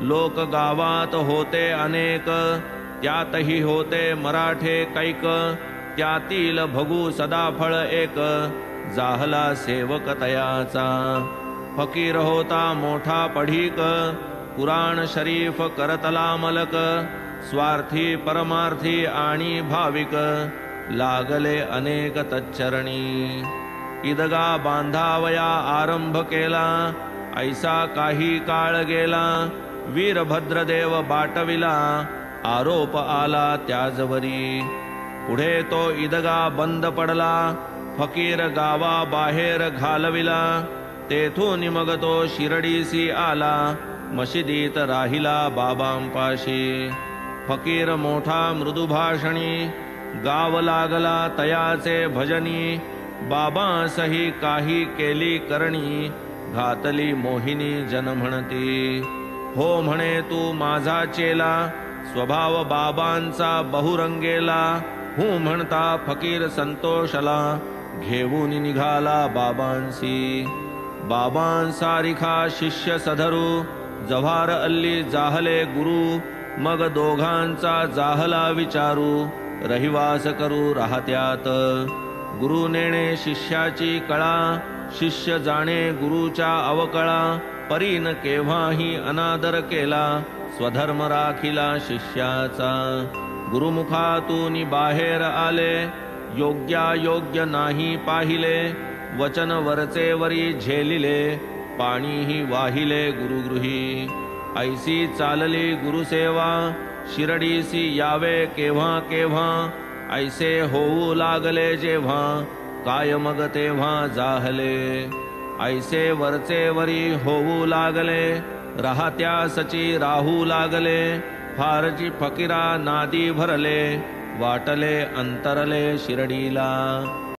लोक गावात होते अनेक, त्यातही होते मराठे कैक, त्यातील भगू सदाफळ एक, जाहला सेवक तयाचा। फकीर होता मोठा पढीक, कुराण शरीफ करतला मलक, स्वार्थी परमार्थी आणि भाविक, लागले अनेक तच्चरणी। इदगा बांधावया आरंभ केला, ऐसा काही काळ गेला, वीरभद्रदेव बाटविला, आरोप आला त्याजवरी। पुढे तो इदगा बंद पडला, फकीर गावा बाहेर घालविला, तेथून मग तो शिरडीसी आला, मशिदीत राहिला बाबांपाशी। फकीर मोठा मृदुभाषणी, गाव लागला तयाचे भजनी, बाबांसही काही केली करणी, घातली मोहिनी जन म्हणती। हो म्हणे तू माझा चेला, स्वभाव बाबांचा बहुरंगेला, हूं म्हणता फकीर संतोषला, घेऊन निघाला बाबांसी। बाबांसारिखा शिष्य सधरू, जव्हार अल्ली जाहले गुरु, मग दोघांचा जाहला विचारू, रहिवास करू राहत्यात। गुरु नेणे शिष्याची कळा, शिष्य जाणे गुरुच्या अवकळा, परीन केव्हाही अनादर केला, स्वधर्म राखिला शिष्याचा। गुरुमुखातून बाहेर आले, योग्यायोग्य नाही पाहिले, वचन वरचे वरी झेलिले, पाणीही वाहिले गुरुगृही। ऐसी चालली गुरुसेवा, शिरडीसी यावे केव्हा केव्हा, ऐसे होऊ लागले जेव्हा, काय मग तेव्हा जाहले। ऐसे वरचे वरी होऊ लागले, राहत्यासची राहू लागले, फारची फकीरा नादी भरले, वाटले अंतरले शिरडीला।